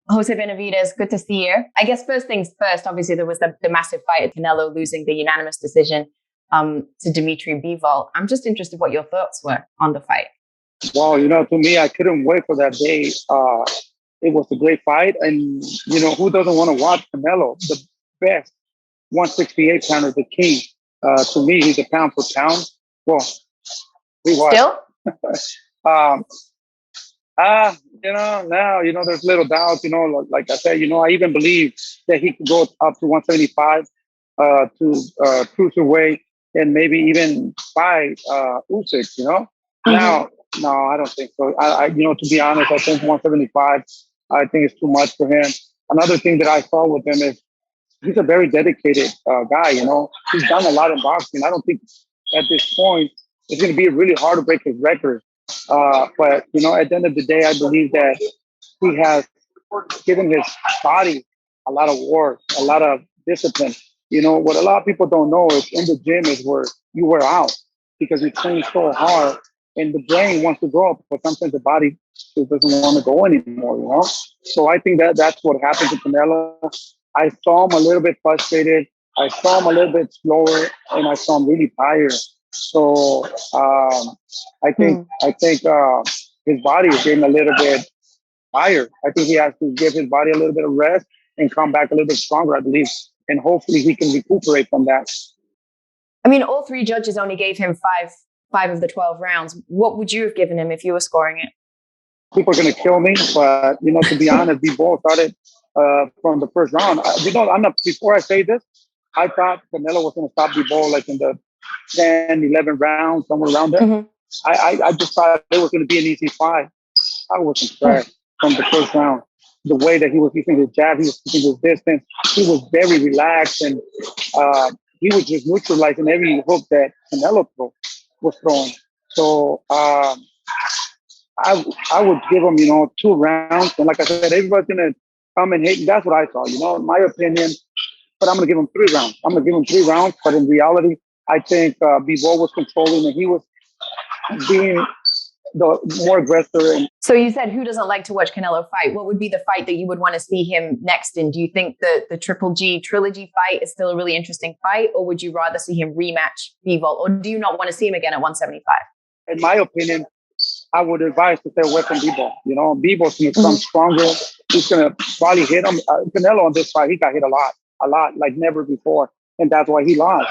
Jose Benavidez, good to see you. I guess first things first, obviously there was the massive fight at Canelo losing the unanimous decision to Dmitry Bivol. I'm just interested what your thoughts were on the fight. Well, to me, I couldn't wait for that day. It was a great fight. And, who doesn't want to watch Canelo, the best 168 pounder, the king? To me, he's a pound for pound. Well, he was. Still? Now, there's little doubts, like I said, I even believe that he could go up to 175 to cruiserweight and maybe even fight Usyk, Now, no, I don't think so. To be honest, I think 175, I think it's too much for him. Another thing that I saw with him is he's a very dedicated guy, He's done a lot in boxing. I don't think at this point it's going to be really hard to break his record. But, at the end of the day, I believe that he has given his body a lot of work, a lot of discipline. What a lot of people don't know is in the gym is where you wear out because you train so hard and the brain wants to go up, but sometimes the body just doesn't want to go anymore, So I think that's what happened to Canelo. I saw him a little bit frustrated. I saw him a little bit slower, and I saw him really tired. So I think his body is getting a little bit tired. I think he has to give his body a little bit of rest and come back a little bit stronger, I believe. And hopefully he can recuperate from that. I mean, all three judges only gave him five of the 12 rounds. What would you have given him if you were scoring it? People are going to kill me, but, to be honest, Bivol started from the first round. Before I say this, I thought Canelo was going to stop Bivol like in the 10, 11 rounds, somewhere around there. Mm-hmm. I just thought it was going to be an easy fight. I was impressed from the first round. The way that he was using his jab, he was keeping his distance. He was very relaxed, and he was just neutralizing every hook that Canelo was throwing. So I would give him, 2 rounds. And like I said, everybody's going to come and hate. That's what I saw, in my opinion. But I'm going to give him 3 rounds. I'm going to give him 3 rounds. But in reality, I think Bivol was controlling and he was being the more aggressor. So you said who doesn't like to watch Canelo fight? What would be the fight that you would want to see him next in? Do you think the Triple G trilogy fight is still a really interesting fight, or would you rather see him rematch Bivol, or do you not want to see him again at 175? In my opinion, I would advise to stay away from Bivol. Bivol's going to come stronger. He's going to probably hit him. Canelo on this fight, he got hit a lot, like never before. And that's why he lost.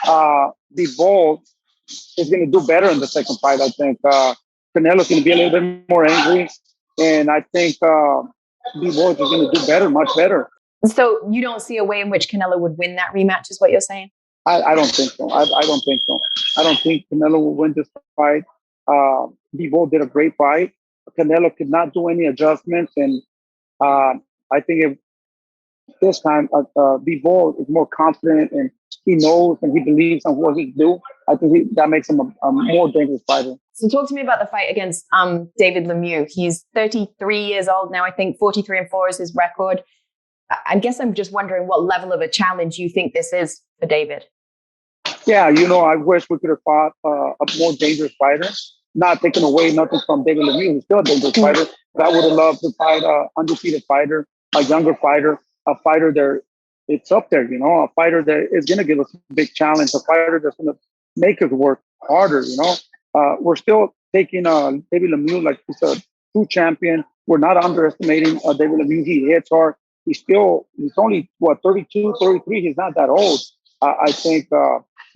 Bivol is going to do better in the second fight, I think. Canelo's going to be a little bit more angry. And I think Bivol is going to do better, much better. So you don't see a way in which Canelo would win that rematch, is what you're saying? I don't think so. I don't think so. I don't think Canelo will win this fight. Bivol did a great fight. Canelo could not do any adjustments. And I think this time Bivol is more confident and he knows and he believes in what he can do. I think that makes him a more dangerous fighter. So talk to me about the fight against David Lemieux. He's 33 years old now. I think 43-4 is his record. I guess I'm just wondering what level of a challenge you think this is for David. Yeah, I wish we could have fought a more dangerous fighter. Not taking away nothing from David Lemieux, who's still a dangerous fighter. But I would have loved to fight an undefeated fighter, a younger fighter, a fighter that it's up there, a fighter that is going to give us a big challenge, a fighter that's going to make us work harder, We're still taking David Lemieux like he's a true champion. We're not underestimating David Lemieux. He hits hard. He's only, 32, 33. He's not that old. I think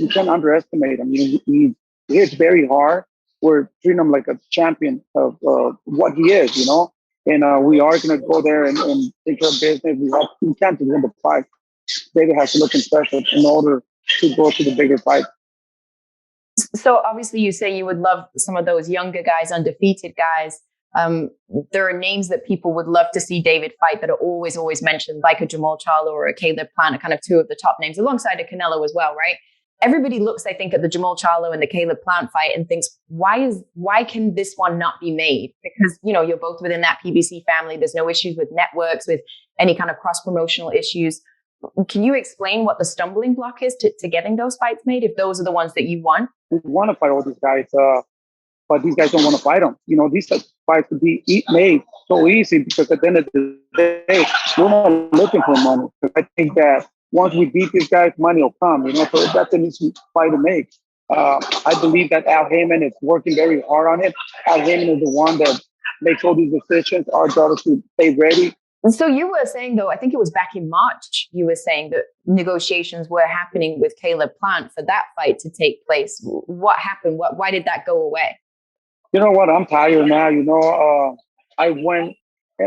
we can't underestimate him. He hits very hard. We're treating him like a champion of what he is, And we are going to go there and take care of business. We can't just win the fight. David has to look impressive in order to go to the bigger fight. So obviously you say you would love some of those younger guys, undefeated guys. There are names that people would love to see David fight that are always mentioned, like a Jermall Charlo or a Caleb Plant, are kind of 2 of the top names, alongside a Canelo as well, right? Everybody looks, I think, at the Jermall Charlo and the Caleb Plant fight and thinks, why can this one not be made? Because, you're both within that PBC family. There's no issues with networks, with any kind of cross-promotional issues. Can you explain what the stumbling block is to getting those fights made, if those are the ones that you want? We want to fight all these guys. but these guys don't want to fight him. You know, these fights could be made so easy because at the end of the day, we're not looking for money. I think that once we beat these guys, money will come. You know, so that's an easy fight to make. I believe that Al Heyman is working very hard on it. Al Heyman is the one that makes all these decisions. Our job is to stay ready. And so you were saying, though, I think it was back in March, you were saying that negotiations were happening with Caleb Plant for that fight to take place. What happened? Why did that go away? You know what? I'm tired now. You know, I went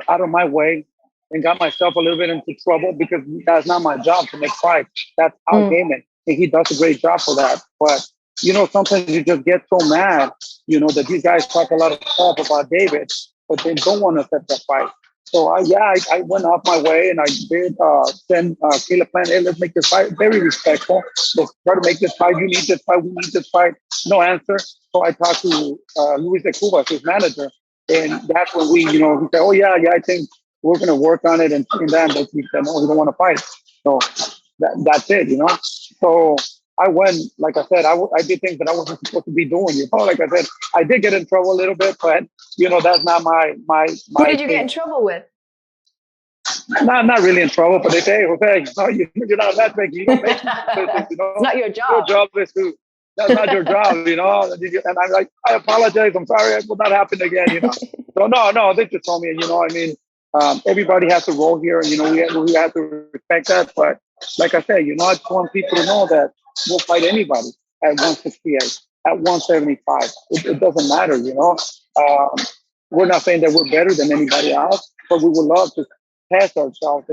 out of my way and got myself a little bit into trouble because that's not my job to make fights. That's Al Heyman, and he does a great job for that. But, you know, sometimes you just get so mad, you know, that these guys talk a lot of stuff about David, but they don't want to set that fight. So, I went off my way and I did send Caleb Plant, hey, let's make this fight very respectful. Let's try to make this fight. You need this fight. We need this fight. No answer. So I talked to Luis de Cuba, his manager, and that's when we, you know, he said, oh, yeah, I think we're going to work on it. And then he said, no, we don't want to fight. So that's it, you know. So I went, like I said, I did things that I wasn't supposed to be doing. You know, like I said, I did get in trouble a little bit, but you know, that's not my. Who did you get in trouble with? Not really in trouble, but they say, hey, no, you're not that big. You don't make business, you know. It's not your job. Your job is to. That's not your job, you know. And I'm like, I apologize. I'm sorry. It will not happen again, you know. So no, they just told me, you know. I mean, everybody has a role here, and you know, we have to respect that. But like I said, you know, I just want people to know that we'll fight anybody at 168, at 175. It doesn't matter, you know. We're not saying that we're better than anybody else, but we would love to test ourselves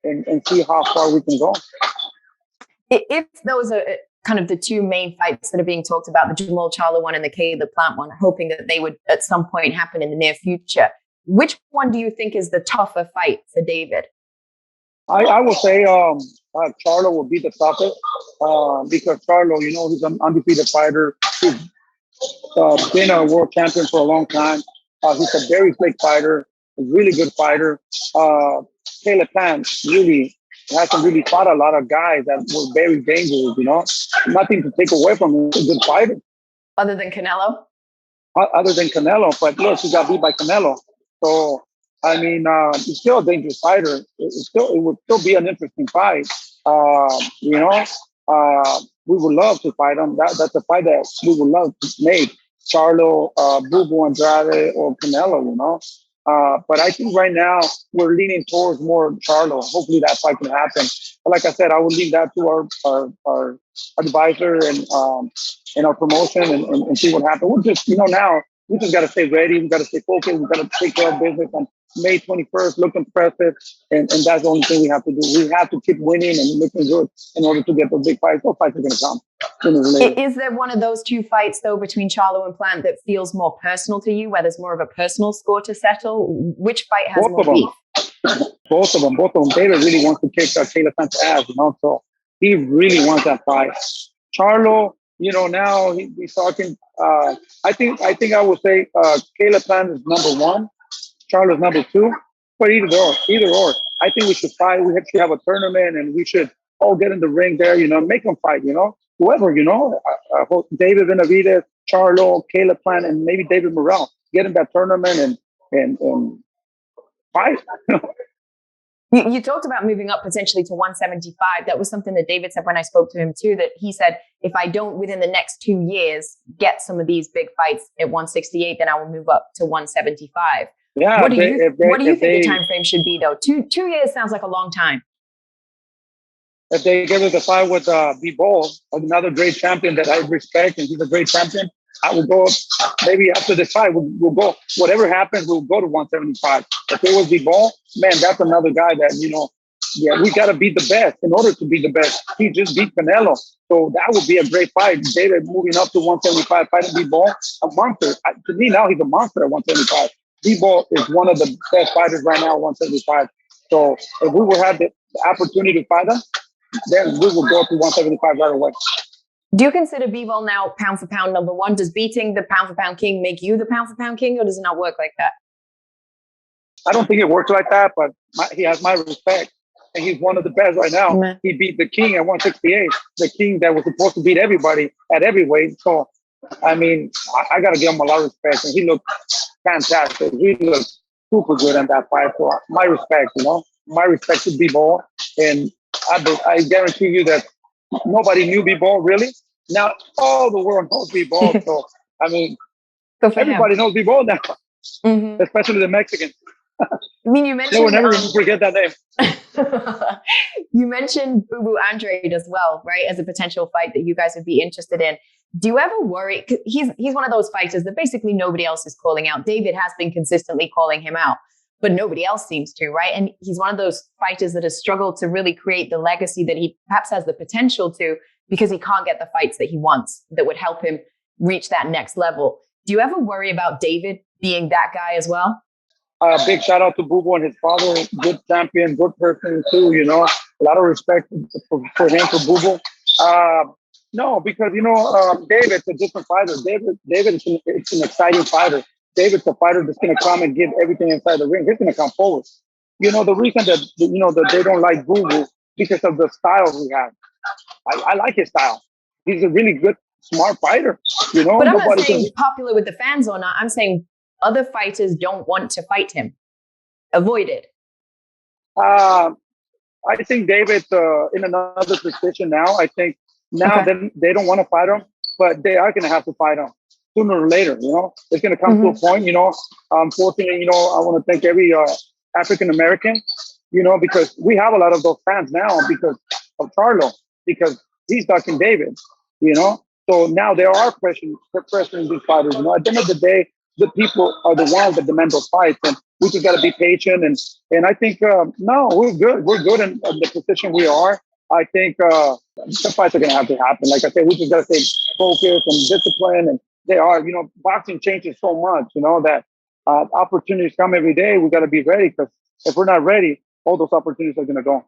and see how far we can go. If those are kind of the two main fights that are being talked about, the Jermall Charlo one and the Caleb Plant one, hoping that they would at some point happen in the near future, which one do you think is the tougher fight for David? I would say Charlo will be the toughest because Charlo, you know, he's an undefeated fighter. He's been a world champion for a long time. He's a very slick fighter, a really good fighter. Caleb Plant really hasn't really fought a lot of guys that were very dangerous, you know. Nothing to take away from him. He's a good fighter. Other than Canelo? Other than Canelo. But look, he got beat by Canelo. So, I mean, he's still a dangerous fighter. It would still be an interesting fight. You know, we would love to fight him. That's a fight that we would love to make. Charlo, Bivol, Andrade, or Canelo, you know. But I think right now we're leaning towards more Charlo. Hopefully that fight can happen. But like I said, I will leave that to our advisor and our promotion and see what happens. We're just, you know, now we just got to stay ready. We got to stay focused. We got to take care of business on May 21st, look impressive. And that's the only thing we have to do. We have to keep winning and looking good in order to get those big fights. Those fights are going to come sooner or later. Is there one of those two fights, though, between Charlo and Plant that feels more personal to you, where there's more of a personal score to settle? Which fight has more beef? Both of them. David really wants to kick Caleb Plant's ass, you know, so he really wants that fight. Charlo, you know, now he's talking. I think I would say Caleb Plant is number one, Charlo's number two, but either or. I think we should fight. We should have a tournament, and we should all get in the ring there, you know, make them fight, you know, whoever, you know, David Benavidez, Charlo, Caleb Plant, and maybe David Morrell get in that tournament and fight. You talked about moving up potentially to 175. That was something that David said when I spoke to him too, that he said, if I don't within the next 2 years get some of these big fights at 168, then I will move up to 175. Yeah. What do you think the time frame should be, though? 2 years sounds like a long time. If they give us a fight with Bivol, another great champion that I respect, and he's a great champion, I will go, maybe after this fight, we'll go, whatever happens, we'll go to 175. If it was Bivol, man, that's another guy that, you know, yeah, we got to beat the best in order to be the best. He just beat Canelo. So that would be a great fight. David moving up to 175, fighting Bivol, a monster. To me, now he's a monster at 175. Bivol is one of the best fighters right now at 175. So if we will have the opportunity to fight him, then we will go to 175 right away. Do you consider Bivol now pound for pound number one? Does beating the pound for pound king make you the pound for pound king, or does it not work like that? I don't think it works like that, but he has my respect. And he's one of the best right now. Mm-hmm. He beat the king at 168, the king that was supposed to beat everybody at every weight. So I mean, I got to give him a lot of respect. And he looked fantastic. He looked super good in that fight. So my respect, my respect to Bivol. And I guarantee you that nobody knew Bivol really. Now all the world knows Bivol. So, I mean, everybody knows Bivol now, especially the Mexicans. I mean, you mentioned... They will never forget that name. You mentioned Boo Andrade as well, right? As a potential fight that you guys would be interested in. Do you ever worry? 'Cause he's one of those fighters that basically nobody else is calling out. David has been consistently calling him out, but nobody else seems to, right? And he's one of those fighters that has struggled to really create the legacy that he perhaps has the potential to, because he can't get the fights that he wants that would help him reach that next level. Do you ever worry about David being that guy as well? Big shout out to Bubo and his father, good champion, good person too, a lot of respect for him, for Bubo. No, because, David's a different fighter. David is an exciting fighter. David's a fighter that's going to come and give everything inside the ring. He's going to come forward. The reason that they don't like Bubo because of the style he has. I like his style. He's a really good, smart fighter. But I'm not saying popular with the fans or not. I'm saying other fighters don't want to fight him. Avoid it. I think David's in another position now. I think now they don't want to fight him, but they are going to have to fight him sooner or later. It's going to come to a point. Unfortunately, I want to thank every African American, because we have a lot of those fans now because of Charlo, because he's ducking David. So now there are pressuring these fighters. At the end of the day, the people are the ones that demand those fights, and we just got to be patient. And I think no, we're good. We're good in the position we are. I think the fights are going to have to happen. Like I said, we just got to stay focused and discipline. And they are, boxing changes so much. That opportunities come every day. We got to be ready, because if we're not ready, all those opportunities are going to go.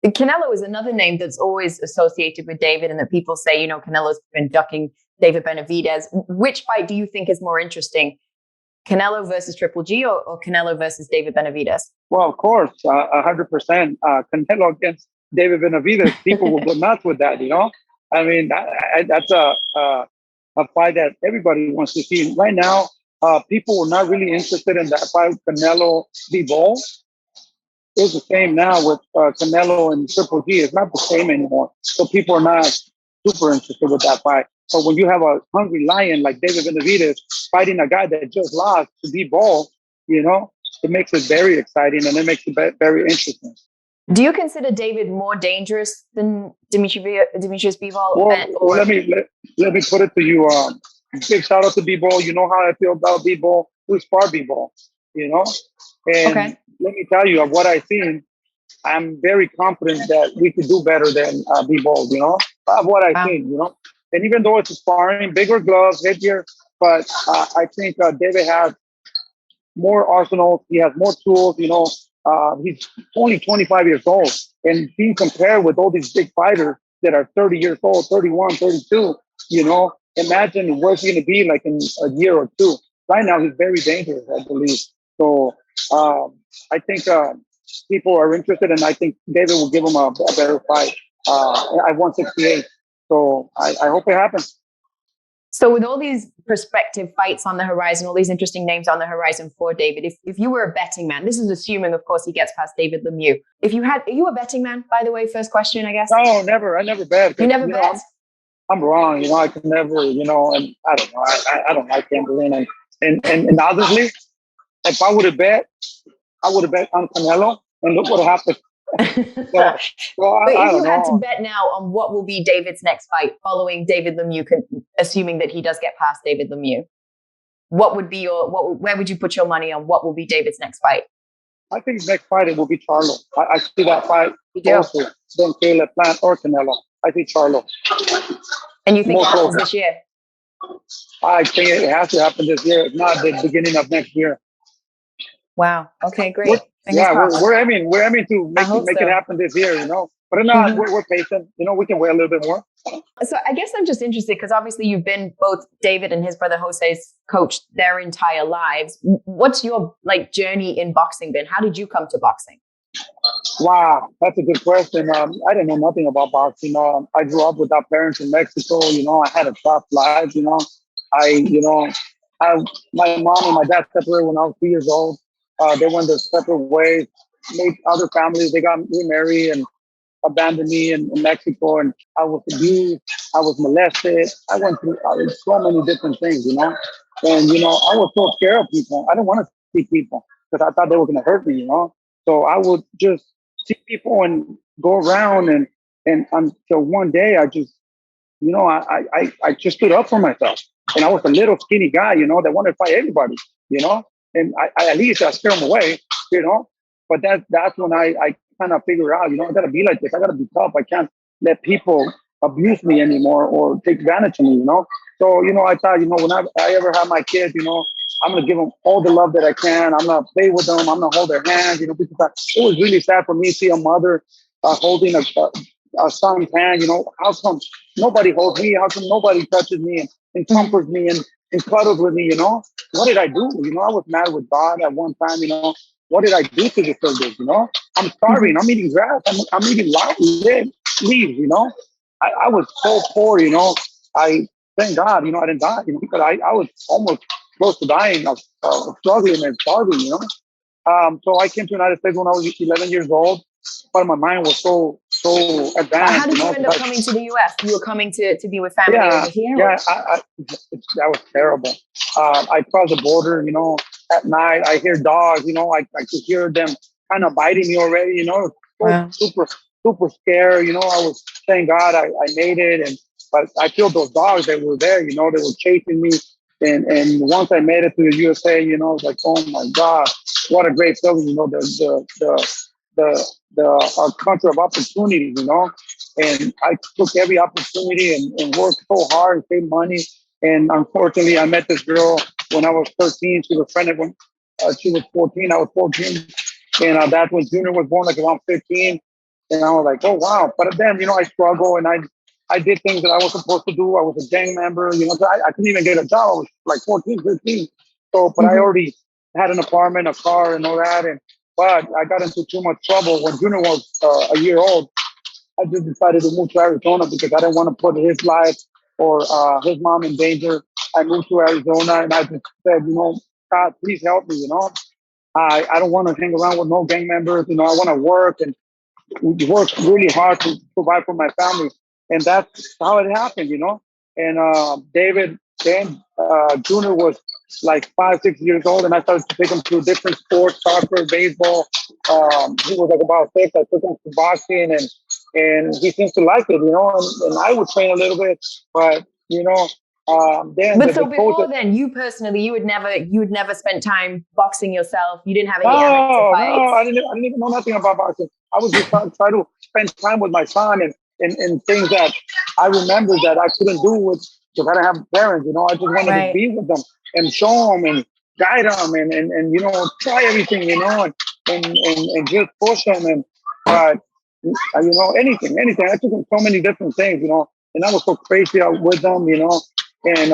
Canelo is another name that's always associated with David, and that people say, Canelo's been ducking David Benavidez. Which fight do you think is more interesting? Canelo versus Triple G or Canelo versus David Benavidez? Well, of course, 100%. Canelo against David Benavidez, people will go nuts with that, I mean, that's a fight that everybody wants to see. Right now, people are not really interested in that fight, Canelo Bivol. It's the same now with Canelo and Triple G. It's not the same anymore. So people are not super interested with that fight. But when you have a hungry lion like David Benavidez fighting a guy that just lost to Bivol, it makes it very exciting, and it makes it very interesting. Do you consider David more dangerous than Demetrius Bivol? Well, let me put it to you. Big shout out to Bivol. You know how I feel about Bivol. We spar Bivol, And let me tell you, of what I've seen, I'm very confident that we could do better than Bivol, of what I've seen, And even though it's sparring, bigger gloves, headgear, but I think David has more arsenals. He has more tools, He's only 25 years old, and being compared with all these big fighters that are 30 years old, 31, 32, imagine where's he going to be like in a year or two. Right now, he's very dangerous, I believe. So I think people are interested, and I think David will give him a better fight at 168. So I hope it happens. So with all these prospective fights on the horizon, all these interesting names on the horizon for David, if you were a betting man, this is assuming, of course, he gets past David Lemieux. Are you a betting man, by the way? First question, I guess. No, never. I never bet. You never bet? I'm wrong. I can never, and I don't know. I don't like gambling. And honestly, if I would have bet, I would have bet on Canelo, and look what happened. But if you had to bet now on what will be David's next fight following David Lemieux, assuming that he does get past David Lemieux, what would be where would you put your money on what will be David's next fight? I think his next fight, it will be Charlo. I see that fight closer than Caleb Plant or Canelo. I think Charlo. And you think it happens this year? I think it has to happen this year, if not the beginning of next year. Wow. Okay, great. We're aiming to make it happen this year, But if not, we're patient. We can wait a little bit more. So I guess I'm just interested because obviously you've been both David and his brother Jose's coach their entire lives. What's your journey in boxing been? How did you come to boxing? Wow, that's a good question. I didn't know nothing about boxing. I grew up without parents in Mexico. I had a tough life. I, my mom and my dad separated when I was 2 years old. They went their separate ways, made other families. They got remarried and abandoned me in Mexico. And I was abused. I was molested. I went through so many different things, And, I was so scared of people. I didn't want to see people because I thought they were going to hurt me. So I would just see people and go around and until one day I just I just stood up for myself. And I was a little skinny guy, that wanted to fight everybody, and I at least I scared them away, you know. But that's when I kind of figure out, I gotta be like this. I gotta be tough. I can't let people abuse me anymore or take advantage of me. So, I thought, when I ever have my kids, I'm gonna give them all the love that I can. I'm gonna play with them. I'm gonna hold their hands, because it was really sad for me to see a mother holding a son's hand. How come nobody holds me? How come nobody touches me and comforts me and cuddles with me? What did I do? I was mad with God at one time. What did I do to deserve this? I'm starving. I'm eating grass. I'm eating leaves. I was so poor. I thank God, I didn't die, but I was almost close to dying of struggling and starving. So I came to the United States when I was 11 years old, but my mind was so Wow, how advanced. did you end up coming to the US? You were coming to be with family over here? Yeah, that was terrible. I crossed the border, at night. I hear dogs, I could hear them kind of biting me already, Wow. super scared. I was thank God I made it, but I feel those dogs that were there, they were chasing me. And once I made it to the USA, it's like, oh my God, what a great feeling, the country of opportunity. And I took every opportunity and worked so hard and saved money. And unfortunately, I met this girl when I was 13. She was pregnant when she was 14. I was 14. And that's when Junior was born, like around 15. And I was like, oh, wow. But then, I struggled and I did things that I was supposed to do. I was a gang member, so I couldn't even get a job. I was like 14, 15. So, but I already had an apartment, a car, and all that. But I got into too much trouble when Junior was a year old. I just decided to move to Arizona because I didn't want to put his life or his mom in danger. I moved to Arizona and I just said, God, please help me. I don't want to hang around with no gang members. I want to work and work really hard to provide for my family. And that's how it happened. And David, then Junior was like 5, 6 years old, and I started to take him to different sports, soccer, baseball. He was like about 6. I took him to boxing, and he seems to like it. And I would train a little bit, but then. But so before then, you personally, you would never spend time boxing yourself. You didn't have any amateur fights. No, I didn't even know nothing about boxing. I was just trying to spend time with my son and things that I remember that I couldn't do because I didn't have parents. I just wanted to be with them and show them and guide them and try everything, and just push them but anything. I took them so many different things, and I was so crazy with them, and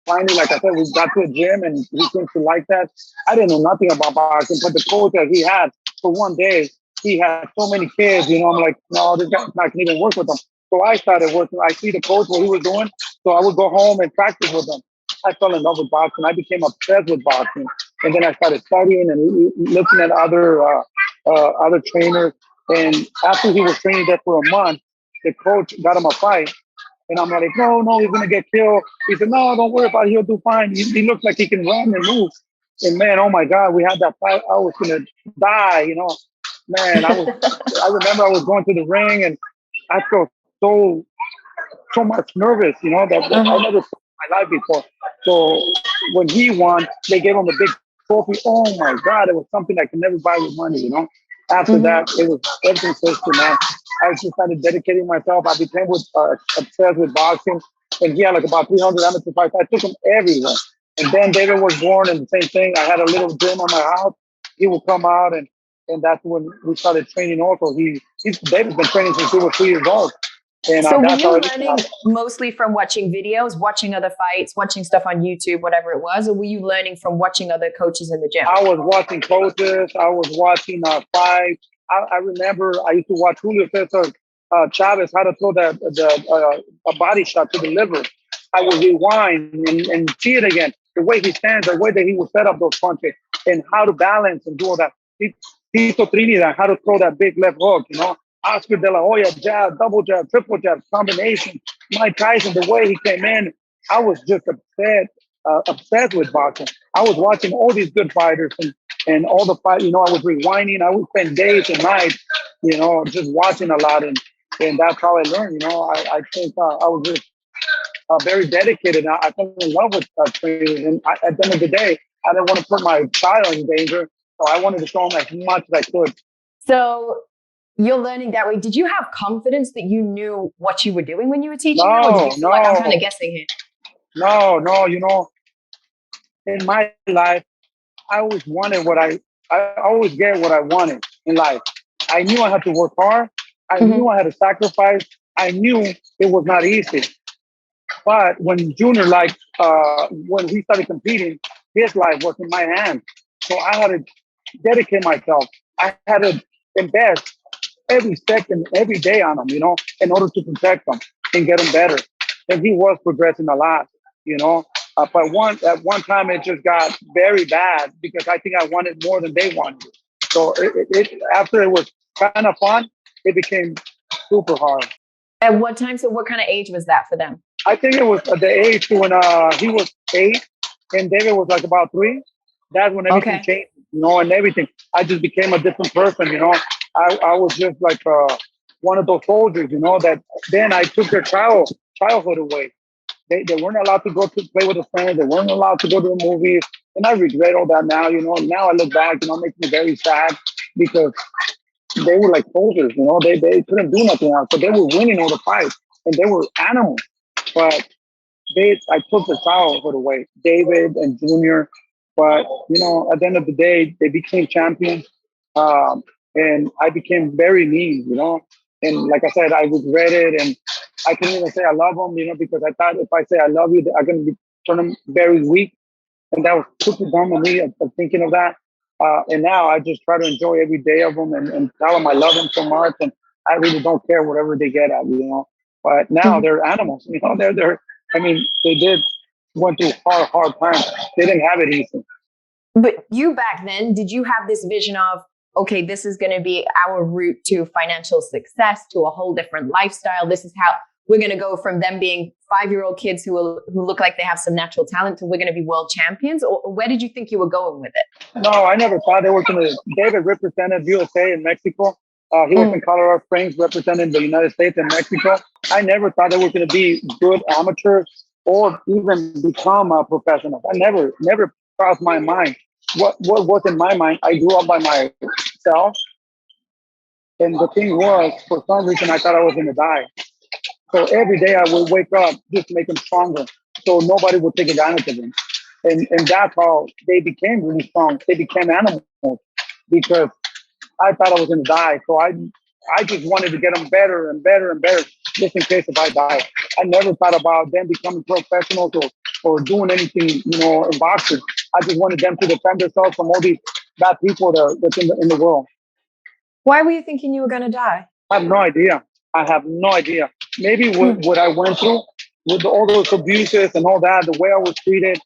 finally, like I said, we got to a gym and he seemed to like that. I didn't know nothing about boxing, but the coach that he had for one day, he had so many kids, I'm like, no, this guy's not going to even work with them. So I started working. I see the coach, what he was doing. So I would go home and practice with them. I fell in love with boxing. I became obsessed with boxing. And then I started studying and looking at other trainers. And after he was training there for a month, the coach got him a fight. And I'm like, no, he's going to get killed. He said, no, don't worry about it. He'll do fine. He looks like he can run and move. And man, oh my God, we had that fight. I was going to die, Man, I remember I was going to the ring and I felt so much nervous, that I never felt in my life before. So when he won, they gave him a big trophy. Oh my God, it was something I could never buy with money, After that, it was everything switched to man. I just started dedicating myself. I became obsessed with boxing, and he had like about 300 amateur fights. I took him everywhere. And then David was born, and the same thing. I had a little gym on my house. He would come out, and that's when we started training. Also, David's been training since he was 2 years old. And so were you learning mostly from watching videos, watching other fights, watching stuff on YouTube, whatever it was, or were you learning from watching other coaches in the gym? I was watching coaches. I was watching fights. I remember I used to watch Julio Cesar Chavez how to throw a body shot to the liver. I would rewind and see it again. The way he stands, the way that he would set up those punches, and how to balance and do all that. Tito Trinidad, how to throw that big left hook, you know. Oscar De La Hoya, jab, double jab, triple jab, combination. Mike Tyson, the way he came in, I was just obsessed with boxing. I was watching all these good fighters and all the fight. You know, I was rewinding. I would spend days and nights, you know, just watching a lot, and that's how I learned. You know, I think I was just very dedicated. I fell in love with training, and at the end of the day, I didn't want to put my child in danger, so I wanted to show him as much as I could. So you're learning that way. Did you have confidence that you knew what you were doing when you were teaching No, him? Or did you feel like I'm no. kind of guessing here? No, you know, in my life, I always wanted I always get what I wanted in life. I knew I had to work hard. I knew I had to sacrifice. I knew it was not easy. But when Junior, when he started competing, his life was in my hands. So I had to dedicate myself. I had to invest every second, every day on him, you know, in order to protect him and get him better. And he was progressing a lot, you know. But at one time, it just got very bad because I think I wanted more than they wanted. So after it was kind of fun, it became super hard. At what time? So what kind of age was that for them? I think it was the age when he was 8 and David was like about 3. That's when everything changed, you know, and everything. I just became a different person, you know. I was just like one of those soldiers, you know, that then I took their childhood away. They weren't allowed to go to play with their friends. They weren't allowed to go to the movies. And I regret all that now, you know. Now I look back, you know, it makes me very sad because they were like soldiers, you know. They couldn't do nothing else. But they were winning all the fights. And they were animals. But I took the childhood away, David and Junior. But, you know, at the end of the day, they became champions. And I became very mean, you know. And like I said, I regret it. And I couldn't even say I love them, you know, because I thought if I say I love you, I'm going to turn them very weak. And that was super dumb of me of thinking of that. And now I just try to enjoy every day of them and tell them I love them so much. And I really don't care whatever they get at, you know. But now they're animals, you know. I mean, they went through hard times. They didn't have it easy. But you back then, did you have this vision of, okay, this is going to be our route to financial success, to a whole different lifestyle? This is how we're going to go from them being 5-year-old kids who look like they have some natural talent to we're going to be world champions? Or where did you think you were going with it? No, I never thought they were going to. David represented USA in Mexico. He was in Colorado Springs representing the United States and Mexico. I never thought they were going to be good amateurs or even become a professional. I never crossed my mind. What was in my mind, I grew up by myself. And the thing was, for some reason, I thought I was going to die. So every day I would wake up just to make them stronger so nobody would take advantage of them. And that's how they became really strong. They became animals because I thought I was going to die. So I just wanted to get them better and better and better just in case if I die. I never thought about them becoming professionals or doing anything, you know, in boxing. I just wanted them to defend themselves from all these bad people that's in the world. Why were you thinking you were going to die? I have no idea. Maybe what I went through with all those abuses and all that, the way I was treated,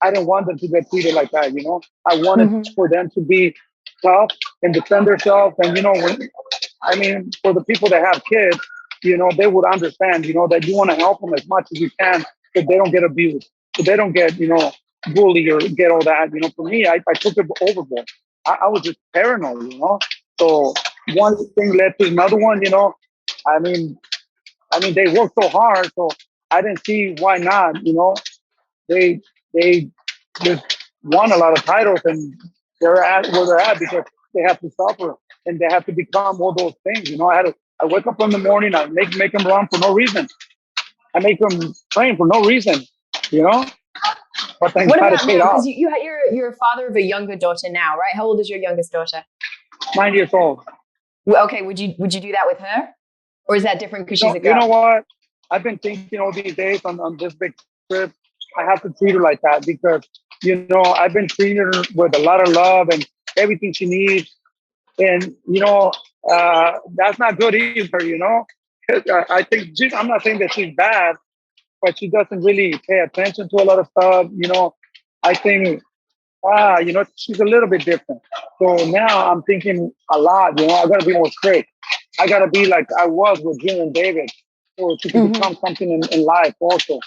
I didn't want them to get treated like that, you know. I wanted for them to be tough and defend themselves. And, you know, for the people that have kids, you know, they would understand, you know, that you want to help them as much as you can so they don't get abused, so they don't get, you know, bullied or get all that. You know, for me, I took it overboard. I was just paranoid, you know. So one thing led to another one, you know. I mean, they worked so hard, so I didn't see why not, you know. They just won a lot of titles and they're at where they're at because they have to suffer and they have to become all those things, you know. I wake up in the morning, I make them run for no reason. I make them train for no reason, you know. But thank God it paid off. Because you're a father of a younger daughter now, right? How old is your youngest daughter? 9 years old. Well, okay, would you do that with her? Or is that different because she's a girl? You know what? I've been thinking all these days on this big trip, I have to treat her like that because, you know, I've been treating her with a lot of love and everything she needs. And, that's not good either, 'Cause, I think, I'm not saying that she's bad, but she doesn't really pay attention to a lot of stuff. I think, she's a little bit different. So now I'm thinking a lot, I got to be more strict. I got to be like I was with Jim and David, so she can Mm-hmm. become something in life also.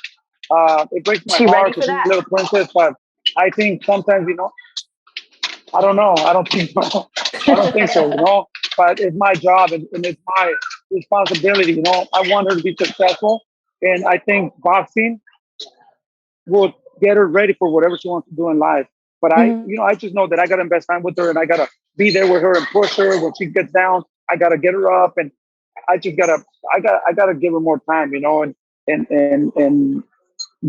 It breaks my She ready heart for because she's a that? little princess, but I think sometimes, I don't know. I don't think so. I don't think so, but it's my job and it's my responsibility. I want her to be successful. And I think boxing will get her ready for whatever she wants to do in life. But Mm-hmm. I just know that I got to invest time with her and I got to be there with her and push her when she gets down. I got to get her up and I just got to, I got to give her more time, and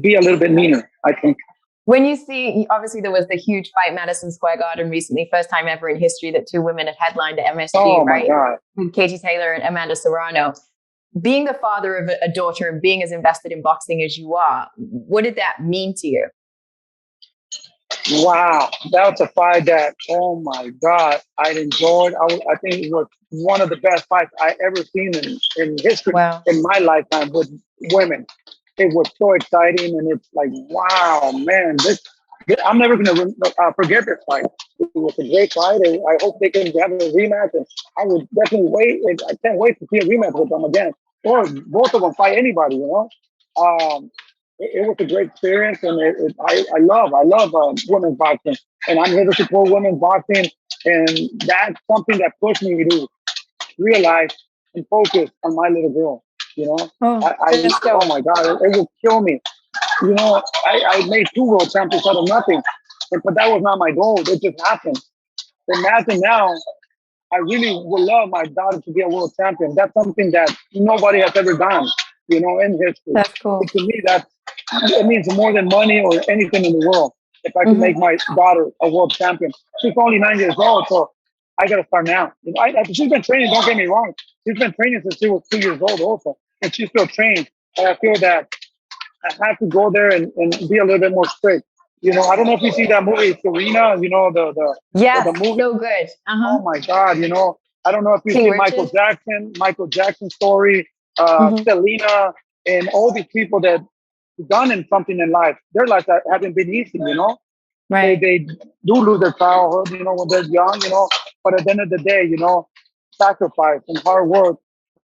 be a little bit meaner, I think. When you see, obviously there was the huge fight, Madison Square Garden recently, first time ever in history that two women had headlined at MSG, Oh my right? God. With Katie Taylor and Amanda Serrano. Being the father of a daughter and being as invested in boxing as you are, what did that mean to you? Wow, that was a fight that, oh my God, I enjoyed. I think it was one of the best fights I ever seen in history Wow. in my lifetime with women. It was so exciting, and it's like, wow, man, I'm never gonna forget this fight. It was a great fight, and I hope they can have a rematch. And I would definitely wait. And I can't wait to see a rematch with them again, or both of them fight anybody. It was a great experience, and I love women's boxing, and I'm here to support women's boxing, and that's something that pushed me to realize and focus on my little girl. You know, Oh, that's oh dope. my God, it will kill me. I made two world champions out of nothing, but that was not my goal. It just happened. Imagine now, I really would love my daughter to be a world champion. That's something that nobody has ever done, in history. That's And cool. to me, it means more than money or anything in the world. If I can make Mm-hmm. my daughter a world champion, she's only 9 years old, so I got to start now. She's been training. Don't get me wrong. She's been training since she was 2 years old, also, and she's still trained. But I feel that I have to go there and be a little bit more strict. I don't know if you see that movie, Serena. The Yes, movie. so good. Uh-huh. Oh my God, I don't know if you King see Richard. Michael Jackson story, Mm-hmm. Selena, and all these people that done in something in life. Their lives haven't been easy. Right. They do lose their childhood, when they're young. But at the end of the day, sacrifice and hard work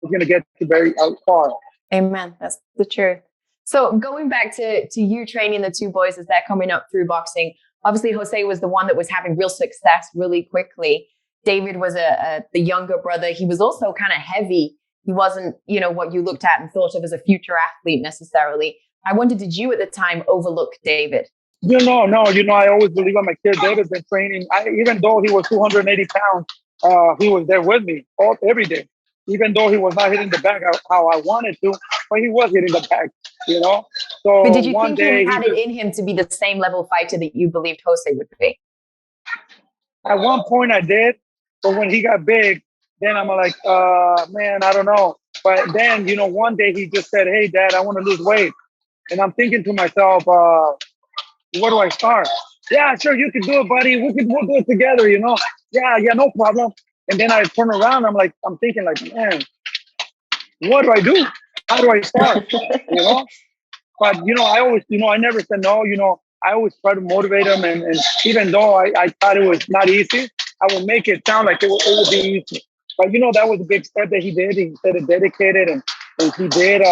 is gonna get you very far. Amen. That's the truth. So going back to you training the two boys as they're coming up through boxing, obviously Jose was the one that was having real success really quickly. David was the younger brother. He was also kind of heavy. He wasn't, what you looked at and thought of as a future athlete necessarily. I wonder, did you at the time overlook David? No. I always believe on my kid. David's been training. Even though he was 280 pounds, he was there with me every day. Even though he was not hitting the bag how I wanted to, but he was hitting the bag. But So did you one think he day had it in him to be the same level fighter that you believed Jose would be? at one point I did, but when he got big, then I'm like, man, I don't know. But then, one day he just said, "Hey, Dad, I want to lose weight," and I'm thinking to myself, where do I start? Yeah, sure, you can do it, buddy. We'll do it together. Yeah, no problem. And then I turn around, I'm thinking like, man, what do I do? How do I start? You know? But I always, I never said no, I always try to motivate him and even though I thought it was not easy, I would make it sound like it would be easy. But that was a big step that he did. He said it dedicated and he did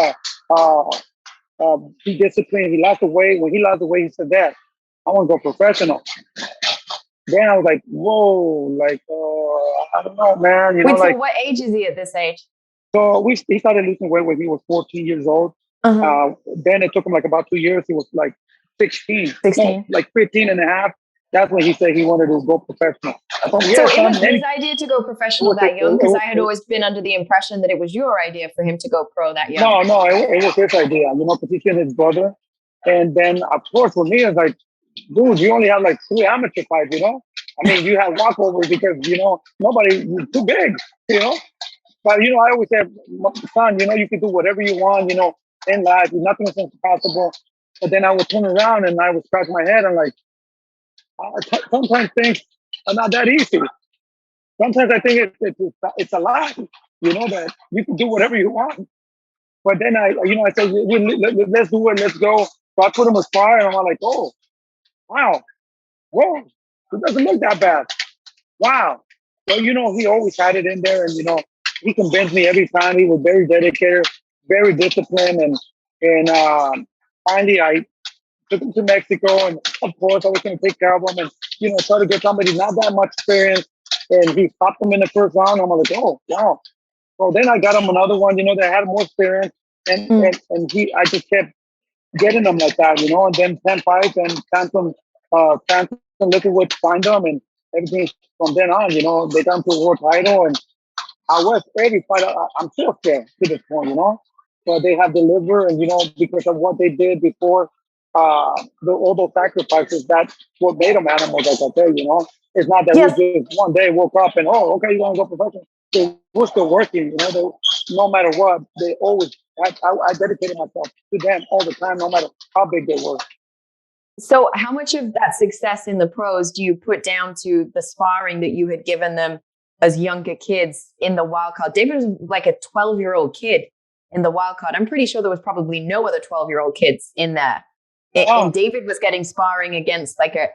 uh be disciplined. He lost the weight. When he lost the weight, he said that I want to go professional. Then I was like, whoa, like I don't know, man. Wait, so Like what age is he at this age? so he started losing weight when he was 14 years old. Uh-huh. Then it took him like about 2 years. He was like 16, no, 16. like 15 and a half. That's when he said he wanted to go professional. I told him, So yeah, it son. was his idea to go professional that young? Because I had always been under the impression that it was your idea for him to go pro that young. No, it was his idea, because he's his brother. And then, of course, for me, it's like, dude, you only have like 3 amateur fights. I mean, you have walkovers because, nobody, you're too big. But, I always say, son, you can do whatever you want, in life. Nothing is impossible. But then I would turn around and I would scratch my head and like, sometimes things are not that easy. sometimes I think it's a lie, that you can do whatever you want. But then I said, let's do it, let's go. So I put him a spar, and I'm like, oh, wow, whoa, it doesn't look that bad. Wow. So, he always had it in there, and, he convinced me every time. He was very dedicated, very disciplined. And finally, I took him to Mexico. And of course, I was going to take care of him and, try to get somebody not that much experience. And he stopped him in the first round. I'm like, oh, wow. So then I got him another one, that had more experience. I just kept getting them like that, and then 10 fights and Phantom Liquid find them and everything from then on, they got to a world title. And I was every fight. I'm still scared to this point, but they have delivered, and because of what they did before, all those sacrifices, that's what made them animals. Like I tell you, it's not that Yes. we just one day woke up and okay, you want to go professional. They were still working, no matter what. They always. I dedicated myself to them all the time, no matter how big they were. So how much of that success in the pros do you put down to the sparring that you had given them as younger kids in the wild card? David was like a 12-year-old kid in the wild card. I'm pretty sure there was probably no other 12-year-old kids in there. And David was getting sparring against like as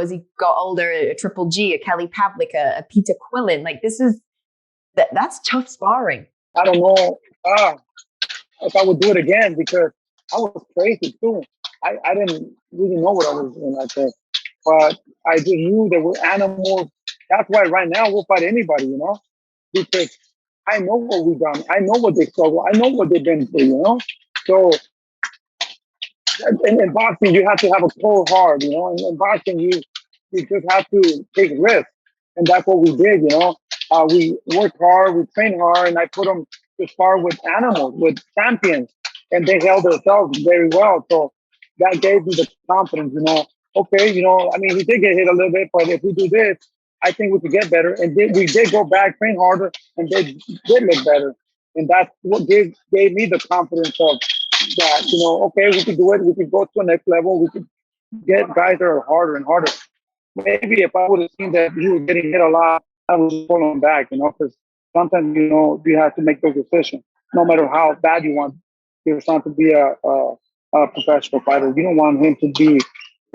he got older, a Triple G, a Kelly Pavlik, a Peter Quillen. Like that's tough sparring. I don't know if I would do it again because I was crazy too. I didn't really know what I was doing like that. But I just knew there were animals. That's why right now we'll fight anybody, because I know what we've done. I know what they struggle. I know what they've been through, So in boxing, you have to have a cold heart, In boxing, you just have to take risks. And that's what we did, We worked hard, we trained hard, and I put them to spar with animals, with champions. And they held themselves very well. So that gave me the confidence, Okay, he did get hit a little bit, but if we do this, I think we could get better. And we did go back, train harder, and they did look better. And that's what gave me the confidence of that, okay, we could do it. We could go to the next level. We could get guys that are harder and harder. Maybe if I would have seen that he was getting hit a lot, I would pull him back, because sometimes, you have to make those decisions. No matter how bad you want your son to be a professional fighter, you don't want him to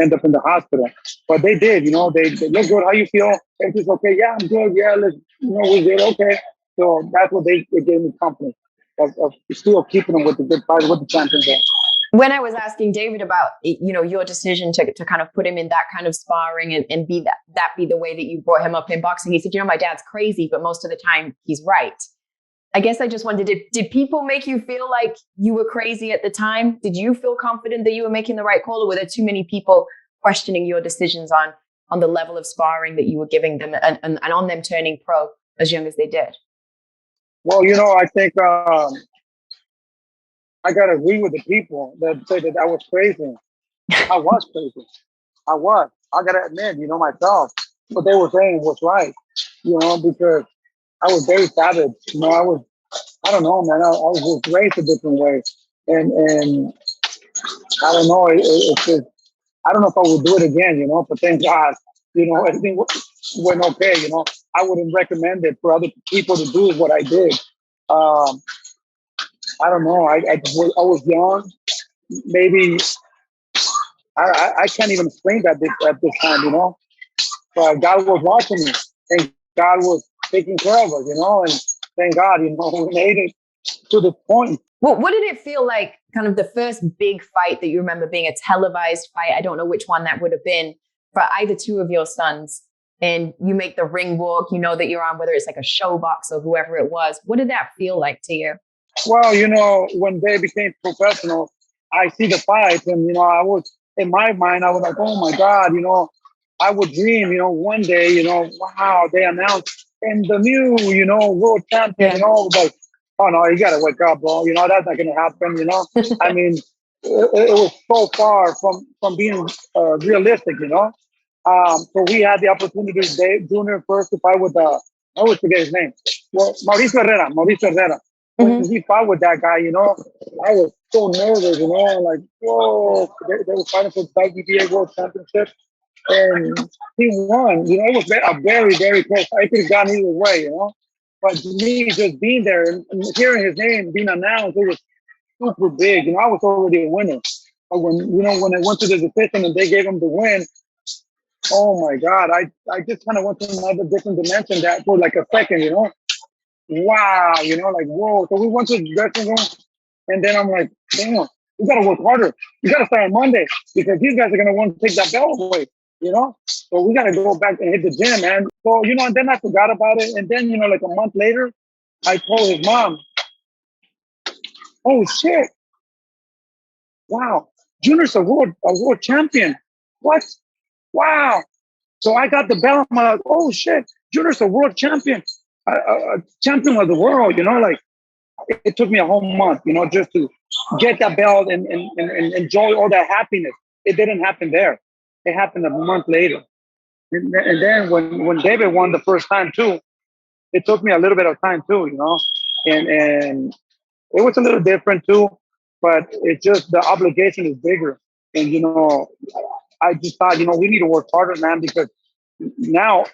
end up in the hospital. But they did, they look good. How you feel? Everything's okay. Yeah, I'm good. Yeah, we did okay. So that's what they gave me confidence of still keeping them with the good fight, with the champions there. When I was asking David about, your decision to kind of put him in that kind of sparring and be that be the way that you brought him up in boxing, he said, my dad's crazy, but most of the time he's right. I guess I just wondered, did people make you feel like you were crazy at the time? Did you feel confident that you were making the right call, or were there too many people questioning your decisions on the level of sparring that you were giving them and on them turning pro as young as they did? Well, I think I got to agree with the people that say that I was crazy. I was crazy. I was. I got to admit, myself, what they were saying was right, because I was very savage. I don't know, man. I was just raised a different way. And I don't know. It's just, I don't know if I would do it again, but thank God, everything went okay, I wouldn't recommend it for other people to do what I did. I don't know. I was young. Maybe I can't even explain that at this time, But God was watching me, and God was taking care of us, And thank God, we made it to the point. Well, what did it feel like? Kind of the first big fight that you remember being a televised fight. I don't know which one that would have been for either two of your sons. And you make the ring walk. You know that you're on, whether it's like a show box or whoever it was. What did that feel like to you? Well, when they became professionals, I see the fights, and I was in my mind, I was like, oh my God, I would dream, one day, wow, they announced and the new, world champion, like, oh no, you gotta wake up, bro. That's not gonna happen. I mean, it was so far from being realistic. So we had the opportunity, Dave Junior first to fight with I always forget his name. Well, Mauricio Herrera. When he fought with that guy, I was so nervous, like, whoa, they were fighting for the WBA World Championship. and he won. You know, it was a very, very close. I could have gone either way, you know. But to me, just being there and hearing his name being announced, it was super big. You know, I was already a winner. But when I went to the decision and they gave him the win, oh my God, I just kind of went to another different dimension that for like a second, you know. Wow, you know, like whoa. So we went to the dressing room, and then I'm like, damn, we gotta work harder. We gotta start on Monday because these guys are gonna want to take that belt away, you know. So we gotta go back and hit the gym, man. So and then I forgot about it, and then like a month later, I told his mom, "Oh shit, wow, Junior's a world champion. What? Wow." So I got the belt. I'm like, "Oh shit, Junior's a world champion, a champion of the world." You know, like it took me a whole month, just to get that belt and enjoy all that happiness. It didn't happen there. It happened a month later. And then when David won the first time too, it took me a little bit of time too, and it was a little different too, but it's just the obligation is bigger. And I just thought, we need to work harder, man, because now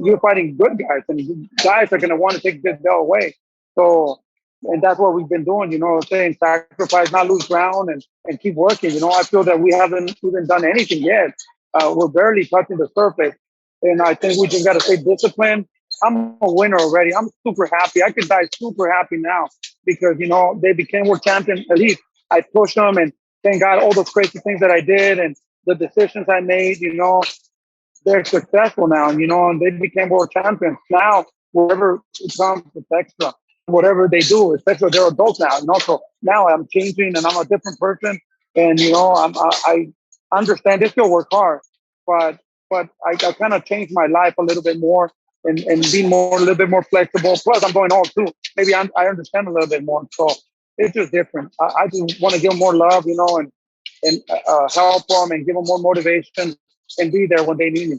you're fighting good guys, and guys are gonna want to take this belt away. So, and that's what we've been doing, saying sacrifice, not lose ground, and keep working. I feel that we haven't even done anything yet. We're barely touching the surface, and I think we just got to stay disciplined. I'm a winner already. I'm super happy. I could die super happy now because they became world champion. At least I pushed them, and thank God all those crazy things that I did and the decisions I made. They're successful now, and they became world champions. Now, whatever comes, it's extra. Whatever they do, especially they're adults now. So now I'm changing and I'm a different person. And I understand they still work hard, but I kind of changed my life a little bit more and be a little bit more flexible. Plus, I'm going all too. Maybe I understand a little bit more. So it's just different. I just want to give them more love, and help them and give them more motivation and be there when they need me.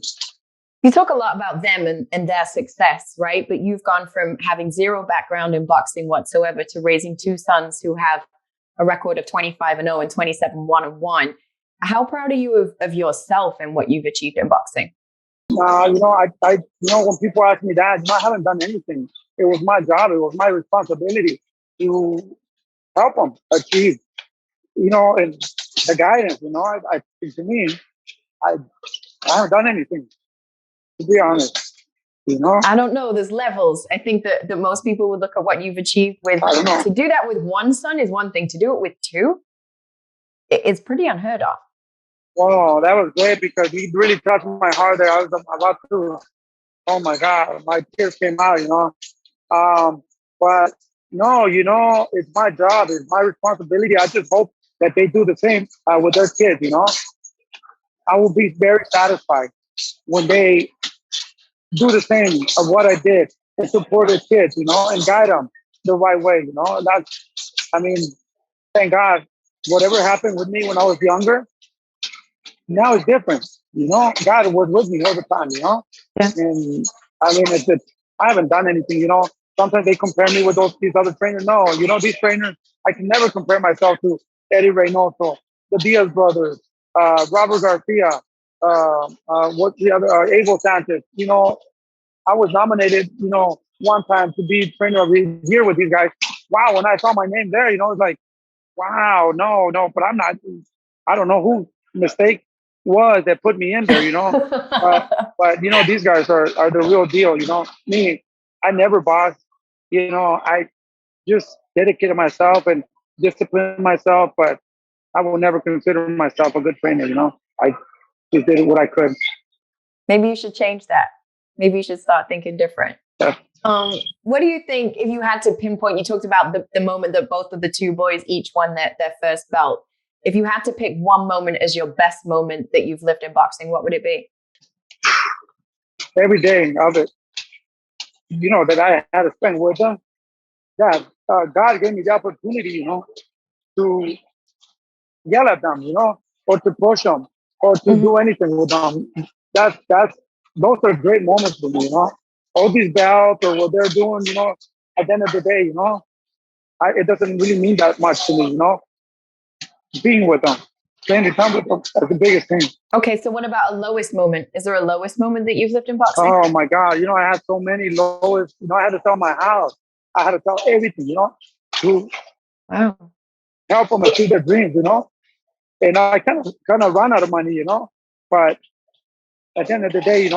You talk a lot about them and their success, right? But you've gone from having zero background in boxing whatsoever to raising two sons who have a record of 25-0 and 27-1-1. How proud are you of yourself and what you've achieved in boxing? I when people ask me that, I haven't done anything. It was my job. It was my responsibility to help them achieve, and the guidance, to me, I haven't done anything, to be honest. I don't know. There's levels. I think that most people would look at what you've achieved with. To do that with one son is one thing. To do it with two, it's pretty unheard of. Oh, that was great because he really touched my heart there. I was about to, oh my God, my tears came out, But no, it's my job. It's my responsibility. I just hope that they do the same with their kids, I will be very satisfied when they do the same of what I did and support their kids, and guide them the right way, thank God, whatever happened with me when I was younger, now it's different, God was with me all the time, Yeah. And it's just, I haven't done anything, Sometimes they compare me with these other trainers. No, these trainers, I can never compare myself to Eddie Reynoso, the Diaz brothers, Robert Garcia, what's the other, Abel Sanchez. I was nominated, one time to be trainer of the year with these guys. Wow, when I saw my name there, it's like, wow, no, but I'm not. I don't know who mistake was that put me in there, but these guys are the real deal, Me, I never boxed, I just dedicated myself and disciplined myself, but I will never consider myself a good trainer, I just did what I could. Maybe you should change that. Maybe you should start thinking different. Yeah. What do you think, if you had to pinpoint, you talked about the moment that both of the two boys each won their first belt. If you had to pick one moment as your best moment that you've lived in boxing, what would it be? Every day of it, that I had to spend with them. Yeah, God gave me the opportunity, to yell at them, or to push them, or to do anything with them. Those are great moments for me, All these belts or what they're doing, at the end of the day, it doesn't really mean that much to me, being with them. spending time with them, that's the biggest thing. Okay, so what about a lowest moment? Is there a lowest moment that you've lived in boxing? Oh my God. I had so many lowest, I had to sell my house. I had to sell everything, to Wow. help them achieve their dreams, and I kind of run out of money, but at the end of the day,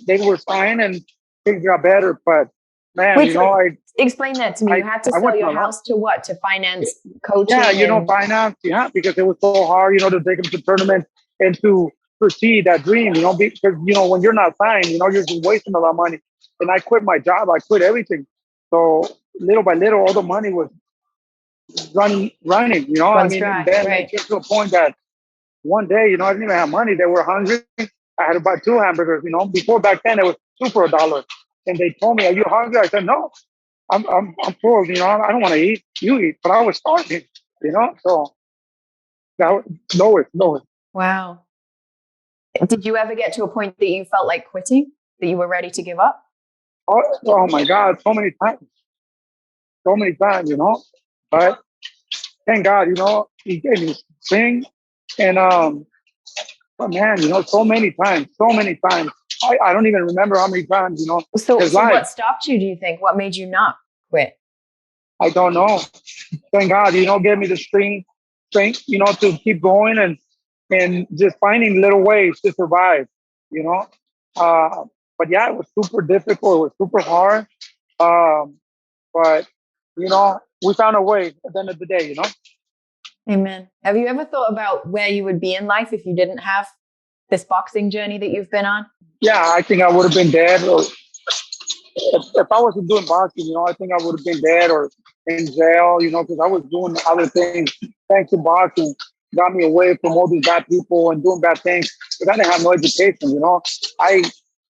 they were fine and things got better. But man, Wait, explain that to me. You had to sell your house to what? To finance coaching? Yeah, finance, because it was so hard, to take them to tournaments and to proceed that dream, because, when you're not signed, you're just wasting a lot of money. And I quit my job. I quit everything. So little by little, all the money was running, Runs dry, and then right. it gets to a point that one day, I didn't even have money. They were hungry. I had to buy 2 hamburgers, before back then it was $2 for $1. And they told me, "Are you hungry?" I said, "No, I'm full, I don't want to eat. You eat." But I was starving, so that was lowest. Wow. Did you ever get to a point that you felt like quitting, that you were ready to give up? Oh my God, so many times, but thank God, he gave me strength. And but man, so many times. I don't even remember how many times, So what stopped you, do you think? What made you not quit? I don't know. Thank God, gave me the strength, to keep going and just finding little ways to survive, But yeah, it was super difficult. It was super hard. But, we found a way at the end of the day, Amen. Have you ever thought about where you would be in life if you didn't have this boxing journey that you've been on? Yeah, I think I would have been dead. Or if I wasn't doing boxing, I think I would have been dead or in jail, because I was doing other things. Thanks to boxing, got me away from all these bad people and doing bad things. But I didn't have no education, I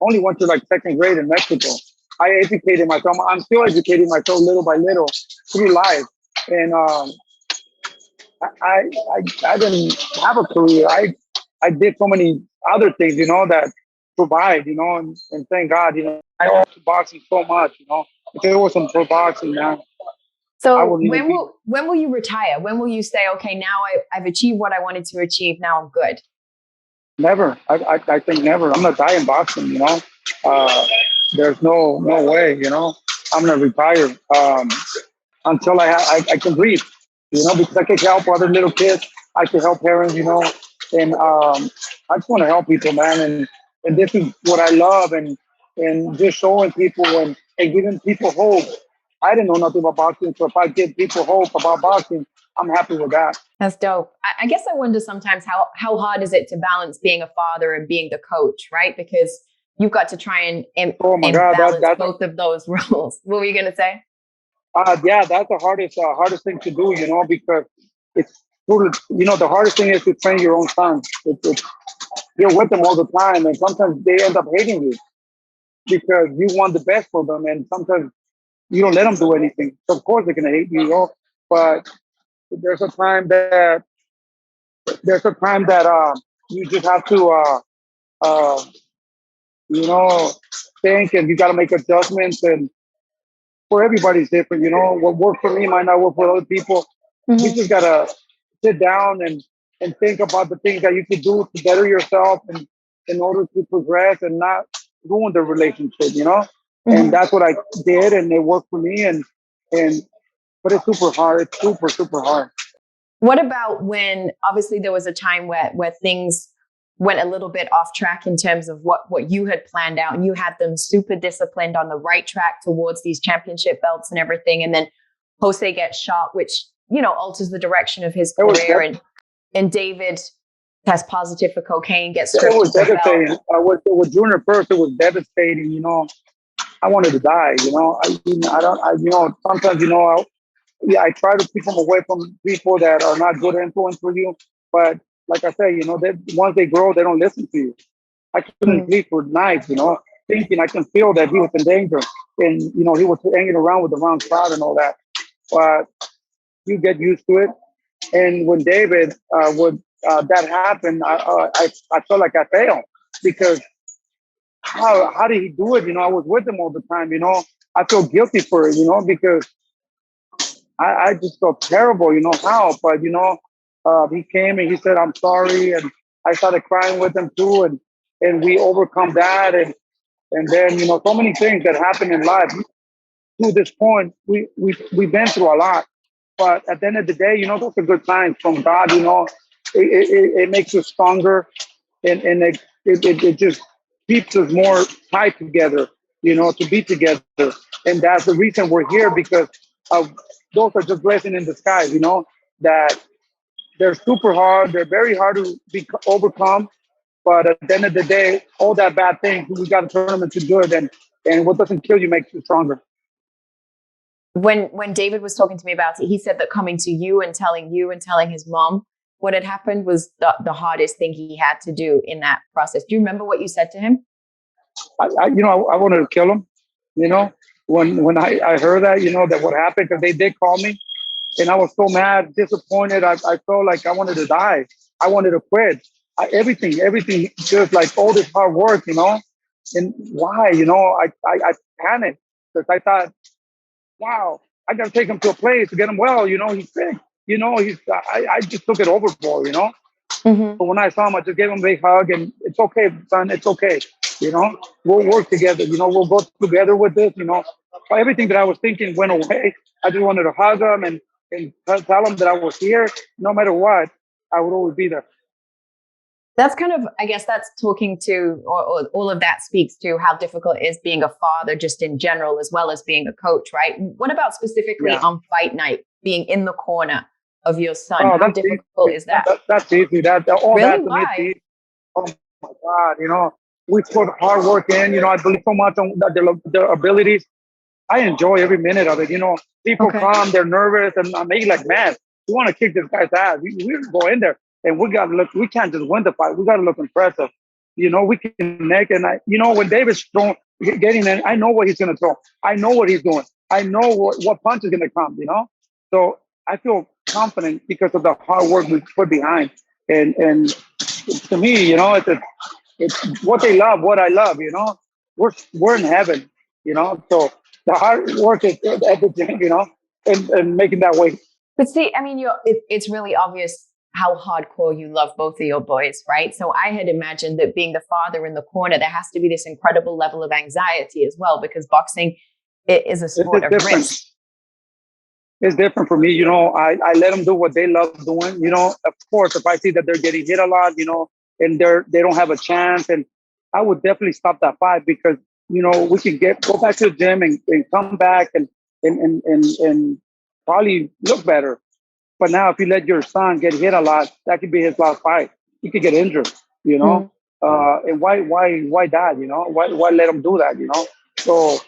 only went to like 2nd grade in Mexico. I educated myself. I'm still educating myself little by little through life. And I didn't have a career. I did so many other things, that provide, and thank God, I owe boxing so much, If it wasn't for boxing, man. So when will you retire? When will you say, okay, now I've achieved what I wanted to achieve. Now I'm good? Never. I think never. I'm gonna die in boxing. There's no way. I'm gonna retire until I can breathe. Because I can help other little kids. I can help parents. And I just want to help people, man. And this is what I love, and just showing people and giving people hope. I didn't know nothing about boxing, so if I give people hope about boxing, I'm happy with that. That's dope. I guess I wonder sometimes how hard is it to balance being a father and being the coach, right? Because you've got to try and balance both of those roles. What were you going to say? Yeah, that's the hardest thing to do, because it's, the hardest thing is to train your own sons. You're with them all the time, and sometimes they end up hating you because you want the best for them, and sometimes you don't let them do anything. So of course they're gonna hate you, But there's a time that you just have to think, and you got to make adjustments. And for everybody's different, what worked for me might not work for other people. Mm-hmm. You just gotta sit down and think about the things that you could do to better yourself and in order to progress and not ruin the relationship, Mm-hmm. And that's what I did, and it worked for me. But it's super hard. It's super, super hard. What about when obviously there was a time where things went a little bit off track in terms of what you had planned out, and you had them super disciplined on the right track towards these championship belts and everything. And then Jose gets shot, which, alters the direction of his career. And David tests positive for cocaine, gets stripped. It was devastating. With Junior first, it was devastating. I wanted to die. Sometimes, I try to keep them away from people that are not good influence for you. But like I say, once they grow, they don't listen to you. I couldn't sleep for nights, thinking I can feel that he was in danger. And, he was hanging around with the wrong crowd and all that. But you get used to it. And when David that happened, I felt like I failed because how did he do it? I was with him all the time. I feel guilty for it. Because I just felt terrible. How? But He came and he said, "I'm sorry," and I started crying with him too, and we overcome that, and then so many things that happen in life. To this point, we've been through a lot, but at the end of the day, those are good signs from God. It makes us stronger, and it just keeps us more tied together. To be together, and that's the reason we're here because of those are just blessings in disguise. That they're super hard. They're very hard to be overcome. But at the end of the day, all that bad things, we got to turn them into good. And what doesn't kill you makes you stronger. When David was talking to me about it, he said that coming to you and telling his mom what had happened was the hardest thing he had to do in that process. Do you remember what you said to him? I wanted to kill him. When I heard that, that what happened, because they did call me, and I was so mad, disappointed. I felt like I wanted to die. I wanted to quit. Everything, just like all this hard work, and why, I panicked because I thought, wow, I got to take him to a place to get him well. He's sick. I just took it overboard. Mm-hmm. But when I saw him, I just gave him a big hug, and it's okay, son. It's okay. We'll work together. We'll go together with this. Everything that I was thinking went away. I just wanted to hug him and tell him that I was here. No matter what, I would always be there. That's kind of, I guess that's talking to, or all of that speaks to how difficult it is being a father just in general, as well as being a coach, right? What about specifically on fight night, being in the corner of your son? How difficult is that? That's easy. All really? That to Why? me, oh my God, we put hard work in. I believe so much on their abilities. I enjoy every minute of it. People come, they're nervous, and I'm making like, man, we want to kick this guy's ass. We go in there, and we got to look. We can't just win the fight. We got to look impressive. We can connect, and when David's throwing, getting in, I know what he's going to throw. I know what he's doing. I know what punch is going to come. So I feel confident because of the hard work we put behind. And to me, it's what they love, what I love. We're in heaven. So the hard work is everything. And making that way. But see, I mean, it's really obvious how hardcore you love both of your boys, right? So I had imagined that being the father in the corner, there has to be this incredible level of anxiety as well, because boxing is a sport of risk. It's different for me. I let them do what they love doing. Of course, if I see that they're getting hit a lot, and they don't have a chance, and I would definitely stop that fight because, we can go back to the gym and come back and probably look better. But now, if you let your son get hit a lot, that could be his last fight. He could get injured, And why that? Why let him do that? So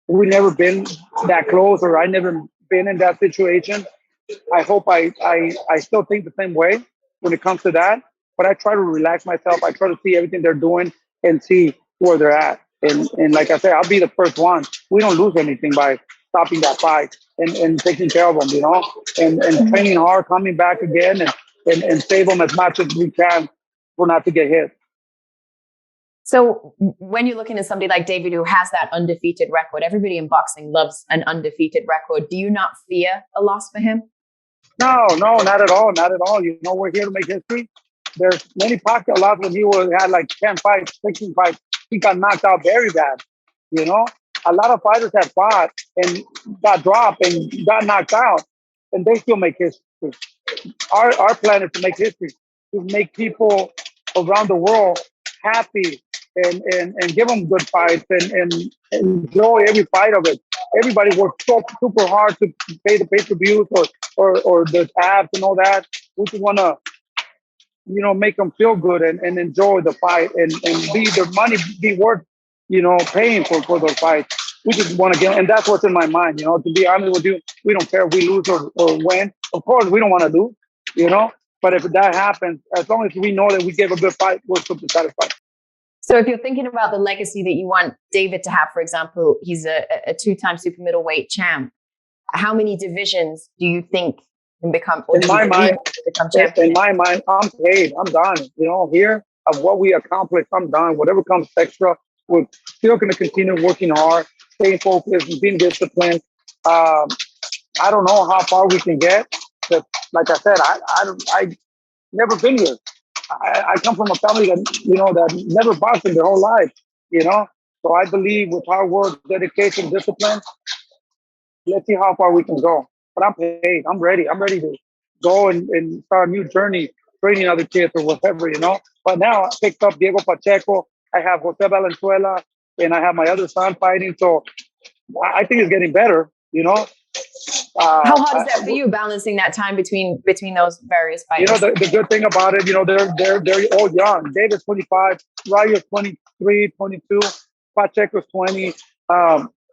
we never been that close, or I never been in that situation. I hope I still think the same way when it comes to that. But I try to relax myself. I try to see everything they're doing and see where they're at. And like I said, I'll be the first one. We don't lose anything by stopping that fight and taking care of them, and training hard, coming back again and save them as much as we can for not to get hit. So when you're looking at somebody like David, who has that undefeated record, everybody in boxing loves an undefeated record. Do you not fear a loss for him? No, not at all. Not at all. We're here to make history. There's many Pacquiao lost when he had like 10 fights, 16 fights. He got knocked out very bad. A lot of fighters have fought and got dropped and got knocked out, and they still make history. Our plan is to make history, to make people around the world happy and give them good fights and enjoy every fight of it. Everybody works so super hard to pay the pay-per-views or the tabs and all that. We just want to, make them feel good and enjoy the fight and be their money be worth, paying for those fights. We just want to get, and that's what's in my mind. To be honest with you, we don't care if we lose or win. Of course, we don't want to lose, But if that happens, as long as we know that we gave a good fight, we're super satisfied. So if you're thinking about the legacy that you want David to have, for example, he's a two-time super middleweight champ. How many divisions do you think can become? In my mind, I'm paid. I'm done. Here of what we accomplished, I'm done. Whatever comes extra, we're still going to continue working hard, staying focused, and being disciplined. I don't know how far we can get, But like I said, I never been here. I come from a family that, you know, that never boxed in their whole life, you know. So I believe with hard work, dedication, discipline, let's see how far we can go. But I'm paid. I'm ready. I'm ready to go and start a new journey, training other kids or whatever, you know. But now I picked up Diego Pacheco. I have Jose Valenzuela, and I have my other son fighting. So I think it's getting better, you know. How hard is that for you, balancing that time between those various You know, fighters? the good thing about it, you know, they're all young. David's 25, Ryo's 23, 22, Pacheco's 20.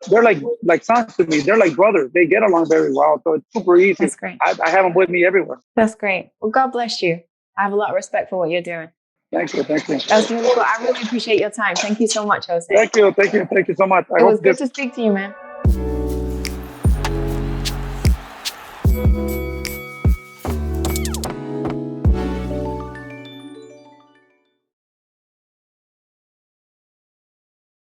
They're like sons to me. They're like brothers. They get along very well, so it's super easy. That's great. I have them with me everywhere. That's great. Well, God bless you. I have a lot of respect for what you're doing. Thank you. That was beautiful. I really appreciate your time. Thank you so much, Jose. Thank you so much. It was good to speak to you, man.